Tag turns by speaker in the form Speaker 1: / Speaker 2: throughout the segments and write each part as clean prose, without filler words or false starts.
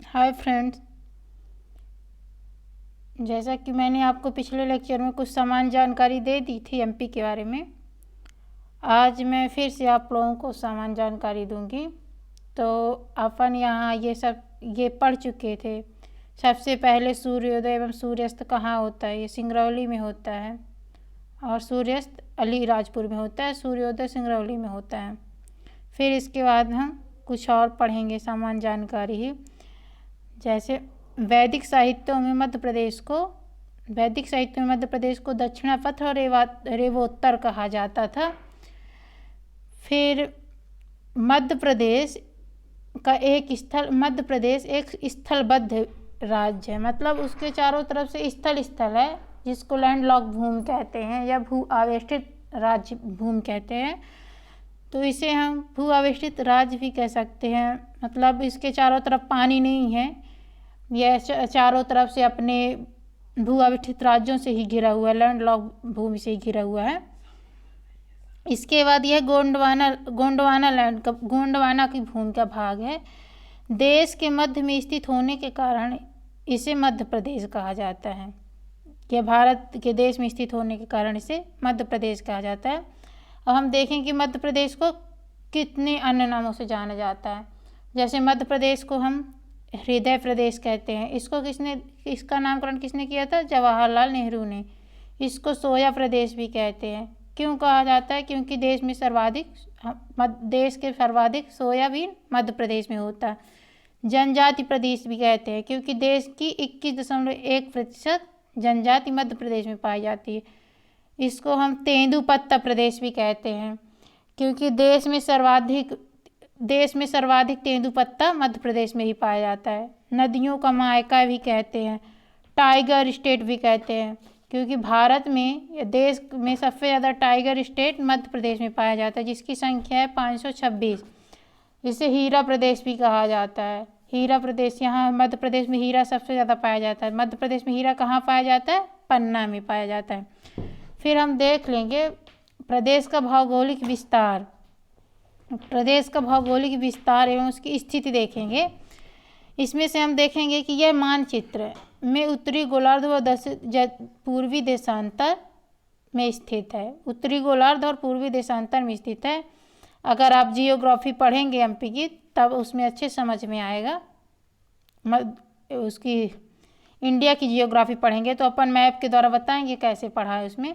Speaker 1: Hi friends, जैसा कि मैंने आपको पिछले लेक्चर में कुछ सामान्य जानकारी दे दी थी एमपी के बारे में। आज मैं फिर से आप लोगों को सामान्य जानकारी दूंगी। तो अपन यहाँ ये पढ़ चुके थे। सबसे पहले सूर्योदय एवं सूर्यास्त कहाँ होता है? ये सिंगरौली में होता है और सूर्यास्त अलीराजपुर में होता है। सूर्योदय सिंगरौली में होता है। फिर इसके बाद हम कुछ और पढ़ेंगे सामान्य जानकारी ही। जैसे वैदिक साहित्यों में मध्य प्रदेश को दक्षिणापथ और रेवोत्तर कहा जाता था। फिर मध्य प्रदेश एक स्थलबद्ध राज्य है, मतलब उसके चारों तरफ से स्थल है, जिसको लैंडलॉक भूमि कहते हैं या भू आवेष्टित राज्य भूमि कहते हैं। तो इसे हम भू आवेष्टित राज्य भी कह सकते हैं। मतलब इसके चारों तरफ पानी नहीं है, यह चारों तरफ से अपने भू आवेष्टित राज्यों से ही घिरा हुआ है, लैंडलॉक भूमि से ही घिरा हुआ है। इसके बाद यह गोंडवाना की भूमि का भाग है। देश के मध्य में स्थित होने के कारण इसे मध्य प्रदेश कहा जाता है। यह भारत के देश में स्थित होने के कारण इसे मध्य प्रदेश कहा जाता है। अब हम देखें कि मध्य प्रदेश को कितने अन्य नामों से जाना जाता है। जैसे मध्य प्रदेश को हम हृदय प्रदेश कहते हैं। इसका नामकरण किसने किया था? जवाहरलाल नेहरू ने। इसको सोया प्रदेश भी कहते हैं। क्यों कहा जाता है? क्योंकि देश के सर्वाधिक सोयाबीन मध्य प्रदेश में होता है। जनजाति प्रदेश भी कहते हैं क्योंकि देश की 21.1% जनजाति मध्य प्रदेश में पाई जाती है। इसको हम तेंदुपत्ता प्रदेश भी कहते हैं क्योंकि देश में सर्वाधिक तेंदुपत्ता मध्य प्रदेश में ही पाया जाता है। नदियों का मायका भी कहते हैं, टाइगर स्टेट भी कहते हैं क्योंकि भारत में देश में सबसे ज़्यादा टाइगर स्टेट मध्य प्रदेश में पाया जाता है, जिसकी संख्या है 526। इसे हीरा प्रदेश भी कहा जाता है। हीरा प्रदेश, यहाँ मध्य प्रदेश में हीरा सबसे ज़्यादा पाया जाता है। मध्य प्रदेश में हीरा कहाँ पाया जाता है? पन्ना में पाया जाता है। फिर हम देख लेंगे प्रदेश का भौगोलिक विस्तार एवं उसकी स्थिति देखेंगे। इसमें से हम देखेंगे कि यह मानचित्र में उत्तरी गोलार्ध व पूर्वी देशांतर में स्थित है। उत्तरी गोलार्ध और पूर्वी देशांतर में स्थित है। अगर आप जियोग्राफी पढ़ेंगे एमपी की, तब उसमें अच्छे समझ में आएगा। उसकी इंडिया की जियोग्राफी पढ़ेंगे तो अपन मैप के द्वारा बताएंगे कैसे पढ़ा है उसमें।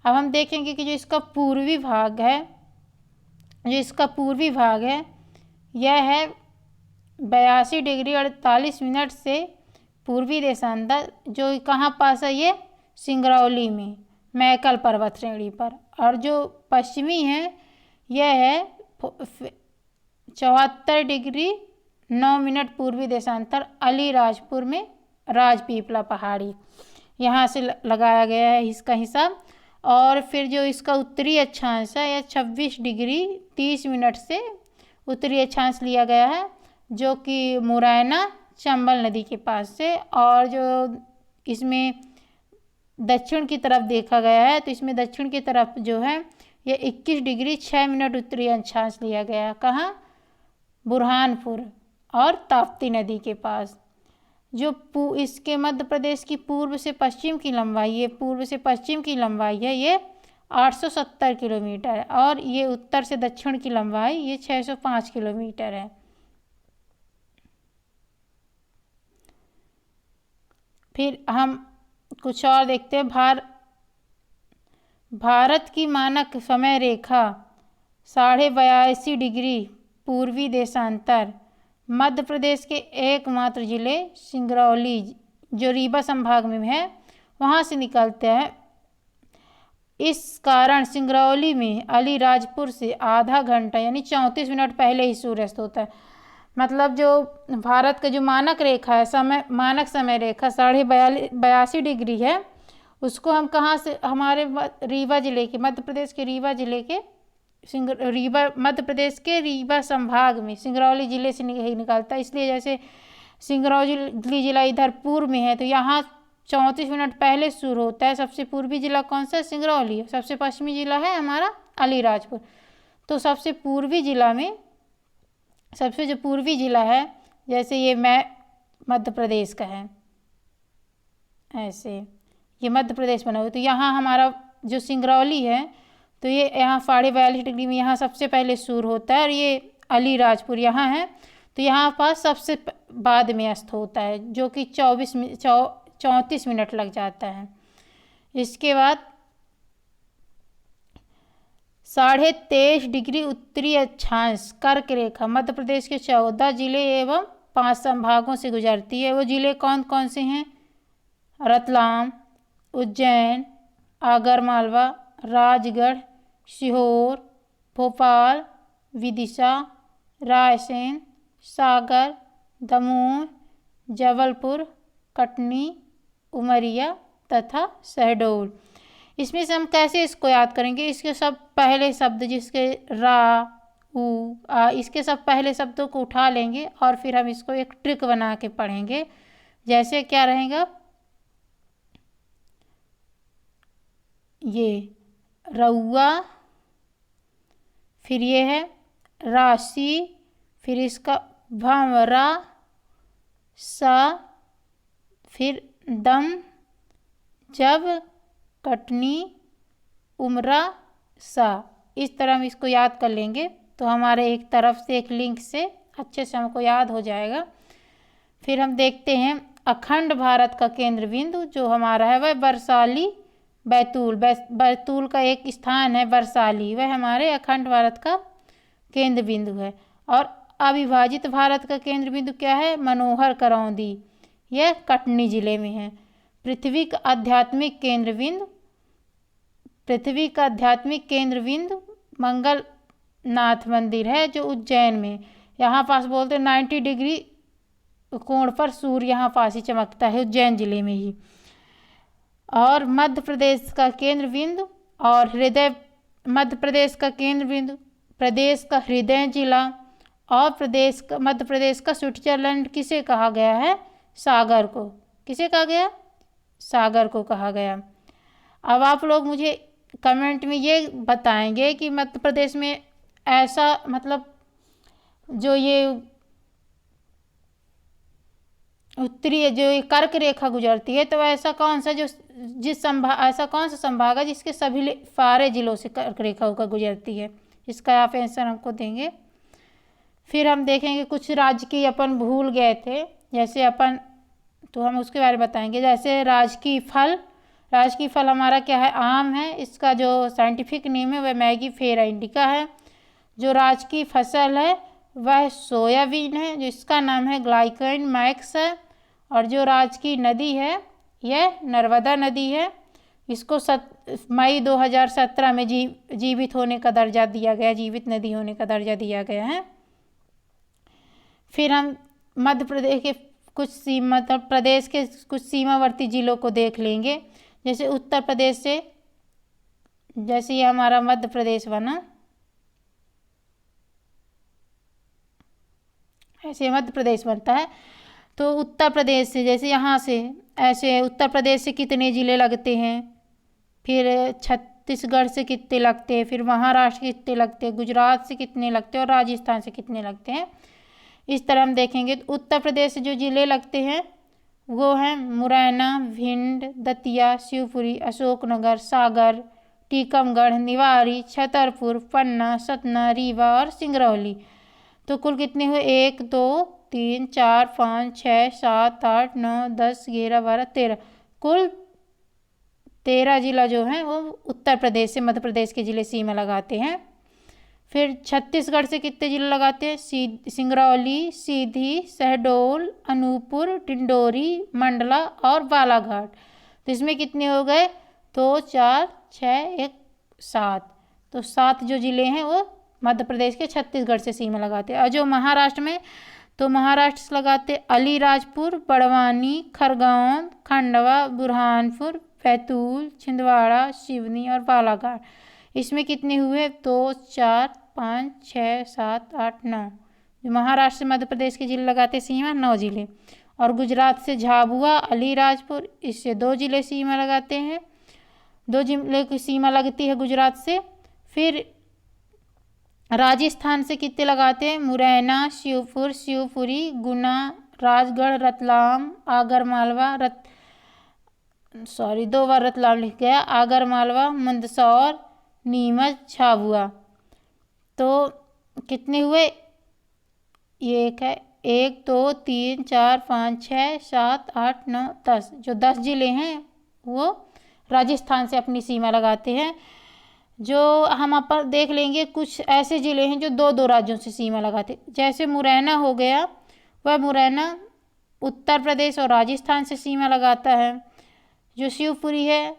Speaker 1: अब हम देखेंगे कि जो इसका पूर्वी भाग है यह है 82 डिग्री 48 मिनट से पूर्वी देशांतर, जो कहाँ पास है? ये सिंगरौली में, मैकल पर्वत श्रेणी पर। और जो पश्चिमी है यह है 74 डिग्री 9 मिनट पूर्वी देशांतर, अलीराजपुर में राजपीपला पहाड़ी, यहाँ से लगाया गया है इसका हिसाब। और फिर जो इसका उत्तरी अक्षांश है यह 26 डिग्री 30 मिनट से उत्तरी अक्षांश लिया गया है, जो कि मुरैना चंबल नदी के पास से। और जो इसमें दक्षिण की तरफ देखा गया है तो इसमें दक्षिण की तरफ जो है यह 21 डिग्री 6 मिनट उत्तरी अक्षांश लिया गया है। कहाँ? बुरहानपुर और ताप्ती नदी के पास। जो इसके मध्य प्रदेश की पूर्व से पश्चिम की लंबाई है ये 870 किलोमीटर है और ये उत्तर से दक्षिण की लंबाई ये 605 किलोमीटर है। फिर हम कुछ और देखते हैं। भारत की मानक समय रेखा 82.5 डिग्री पूर्वी देशांतर, मध्य प्रदेश के एकमात्र जिले सिंगरौली, जो रीवा संभाग में है, वहाँ से निकलते हैं। इस कारण सिंगरौली में अलीराजपुर से आधा घंटा यानी 34 मिनट पहले ही सूर्यास्त होता है। मतलब जो भारत का जो मानक समय रेखा 82.5 डिग्री है, उसको हम कहाँ से, हमारे रीवा जिले के, मध्य प्रदेश के रीवा संभाग में सिंगरौली जिले से निकलता है। इसलिए जैसे सिंगरौली जिला इधर पूर्व में है तो यहाँ 34 मिनट पहले शुरू होता है। सबसे पूर्वी जिला कौन सा है? सिंगरौली। सबसे पश्चिमी जिला है हमारा अलीराजपुर। तो सबसे पूर्वी जिला है, जैसे ये मध्य प्रदेश का है। ऐसे ये मध्य प्रदेश बना हुआ। तो यहाँ हमारा जो सिंगरौली है तो ये यहाँ 42.5 डिग्री में यहाँ सबसे पहले शुरू होता है, और ये अलीराजपुर यहाँ है तो यहाँ पास सबसे बाद में अस्त होता है, जो कि 34 मिनट लग जाता है। इसके बाद 23.5 डिग्री उत्तरी अक्षांश कर्क रेखा मध्य प्रदेश के 14 जिले एवं 5 संभागों से गुजरती है। वो जिले कौन कौन से हैं? रतलाम, उज्जैन, आगरमालवा, राजगढ़, सीहोर, भोपाल, विदिशा, रायसेन, सागर, दमोह, जबलपुर, कटनी, उमरिया तथा शहडोल। इसमें से हम कैसे इसको याद करेंगे? इसके सब पहले शब्द जिसके रा, उ, आ, इसके सब पहले शब्दों को उठा लेंगे और फिर हम इसको एक ट्रिक बना के पढ़ेंगे। जैसे क्या रहेगा? ये रउआ, फिर ये है राशि, फिर इसका भंवरा, सा, फिर दम, जब, कटनी, उमरा, सा। इस तरह हम इसको याद कर लेंगे तो हमारे एक तरफ से एक लिंक से अच्छे से हमको याद हो जाएगा। फिर हम देखते हैं अखंड भारत का केंद्र बिंदु जो हमारा है वह बरसाली बैतूल का एक स्थान है बरसाली, वह हमारे अखंड भारत का केंद्र बिंदु है। और अविभाजित भारत का केंद्र बिंदु क्या है? मनोहर करौंदी, यह कटनी जिले में है। पृथ्वी का आध्यात्मिक केंद्र बिंदु मंगलनाथ मंदिर है जो उज्जैन में, यहाँ पास बोलते 90 डिग्री कोण पर सूर्य यहाँ पास ही चमकता है, उज्जैन जिले में ही। और मध्य प्रदेश का केंद्र बिंदु और हृदय, मध्य प्रदेश का केंद्र बिंदु, प्रदेश का हृदय जिला और मध्य प्रदेश का स्विट्जरलैंड किसे कहा गया है? सागर को। किसे कहा गया? सागर को कहा गया। अब आप लोग मुझे कमेंट में ये बताएंगे कि मध्य प्रदेश में ऐसा मतलब जो ये उत्तरी जो ये कर्क रेखा गुजरती है तो ऐसा कौन सा ऐसा कौन सा संभाग है जिसके सभी सारे जिलों से कर्क रेखा होकर गुजरती है? इसका आप आंसर हमको देंगे। फिर हम देखेंगे कुछ राज्य की अपन भूल गए थे, जैसे अपन तो हम उसके बारे में बताएंगे। जैसे राजकीय फल हमारा क्या है? आम है। इसका जो साइंटिफिक नेम है वह मैगीफेरा इंडिका है। जो राजकीय फसल है वह सोयाबीन है, जो इसका नाम है ग्लाइकन मैक्स है। और जो राजकीय नदी है यह नर्मदा नदी है। इसको मई 2017 में जीवित होने का दर्जा दिया गया, जीवित नदी होने का दर्जा दिया गया है। फिर हम मध्य प्रदेश के कुछ सीमावर्ती जिलों को देख लेंगे। जैसे उत्तर प्रदेश से, जैसे ये हमारा मध्य प्रदेश बना, ऐसे मध्य प्रदेश बनता है। तो उत्तर प्रदेश से जैसे यहाँ से ऐसे उत्तर प्रदेश से कितने ज़िले लगते हैं, फिर छत्तीसगढ़ से कितने लगते हैं, फिर महाराष्ट्र के कितने लगते हैं, गुजरात से कितने लगते हैं और राजस्थान से कितने लगते हैं। इस तरह हम देखेंगे। तो उत्तर प्रदेश से जो ज़िले लगते हैं वो हैं मुरैना, भिंड, दतिया, शिवपुरी, अशोकनगर, सागर, टीकमगढ़, निवाड़ी, छतरपुर, पन्ना, सतना, रीवा और सिंगरौली। तो कुल कितने हुए? 1 2 3 4 5 6 7 8 9 10 11 12 13, कुल 13 जिला जो हैं वो उत्तर प्रदेश से मध्य प्रदेश के ज़िले सीमा लगाते हैं। फिर छत्तीसगढ़ से कितने जिले लगाते हैं? सिंगरौली, सीधी, शहडोल, अनूपपुर, डिंडोरी, मंडला और बालाघाट। तो इसमें कितने हो गए? 2 4 6 1 7। तो 7 जो ज़िले हैं वो मध्य प्रदेश के छत्तीसगढ़ से सीमा लगाते हैं। और जो महाराष्ट्र में, तो महाराष्ट्र से लगाते अलीराजपुर, बड़वानी, खरगोन, खंडवा, बुरहानपुर, बैतूल, छिंदवाड़ा, सिवनी और बालाघाट। इसमें कितने हुए? 2 4 5 6 7 8 9। महाराष्ट्र से मध्य प्रदेश के जिले लगाते सीमा 9 जिले। और गुजरात से झाबुआ, अलीराजपुर, इससे 2 जिले सीमा लगाते हैं, 2 जिले की सीमा लगती है गुजरात से। फिर राजस्थान से कितने लगाते हैं? मुरैना, शिवपुरी, गुना, राजगढ़, रतलाम, आगर मालवा, 2 बार रतलाम लिख गया, आगर मालवा, मंदसौर, नीमच, झाबुआ। तो कितने हुए? ये एक है, 1 2 3 4 5 6 7 8 9 10। जो 10 जिले हैं वो राजस्थान से अपनी सीमा लगाते हैं। जो हम अपन देख लेंगे कुछ ऐसे ज़िले हैं जो 2-2 राज्यों से सीमा लगाते, जैसे मुरैना हो गया, वह मुरैना उत्तर प्रदेश और राजस्थान से सीमा लगाता है। जो शिवपुरी है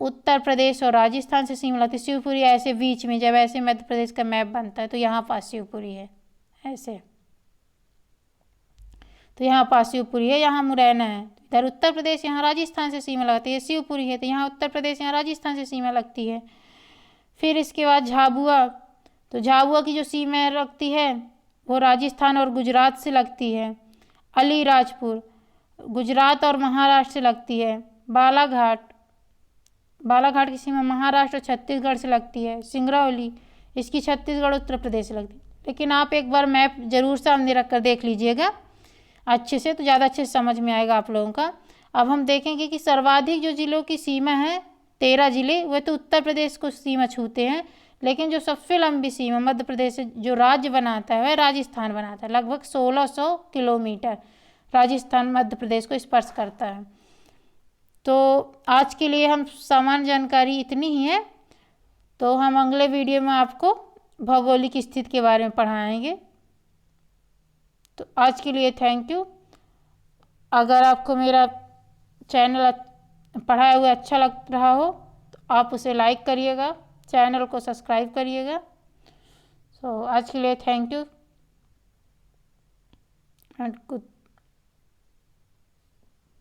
Speaker 1: उत्तर प्रदेश और राजस्थान से सीमा लगाती है। शिवपुरी ऐसे बीच में, जब ऐसे मध्य प्रदेश का मैप बनता है तो यहाँ पास शिवपुरी है ऐसे, तो यहाँ पास शिवपुरी है, यहाँ मुरैना है। इधर उत्तर प्रदेश, यहाँ राजस्थान से सीमा लगाती है। शिवपुरी है तो यहाँ उत्तर प्रदेश, यहाँ राजस्थान से सीमा लगती है। फिर इसके बाद झाबुआ, तो झाबुआ की जो सीमा लगती है वो राजस्थान और गुजरात से लगती है। अलीराजपुर गुजरात और महाराष्ट्र से लगती है। बालाघाट की सीमा महाराष्ट्र और छत्तीसगढ़ से लगती है। सिंगरौली, इसकी छत्तीसगढ़ उत्तर प्रदेश से लगती है। लेकिन आप एक बार मैप जरूर सामने रख कर देख लीजिएगा अच्छे से, तो ज़्यादा अच्छे से समझ में आएगा आप लोगों का। अब हम देखेंगे कि सर्वाधिक जो जिलों की सीमा है 13 जिले, वह तो उत्तर प्रदेश को सीमा छूते हैं, लेकिन जो सबसे लंबी सीमा मध्य प्रदेश से जो राज्य बनाता है वह राजस्थान बनाता है। लगभग 1600 किलोमीटर राजस्थान मध्य प्रदेश को स्पर्श करता है। तो आज के लिए हम सामान्य जानकारी इतनी ही है, तो हम अगले वीडियो में आपको भौगोलिक स्थिति के बारे में पढ़ाएंगे। तो आज के लिए थैंक यू। अगर आपको मेरा चैनल पढ़ाया हुआ अच्छा लग रहा हो तो आप उसे लाइक करिएगा, चैनल को सब्सक्राइब करिएगा। तो आज के लिए थैंक यू एंड गुड।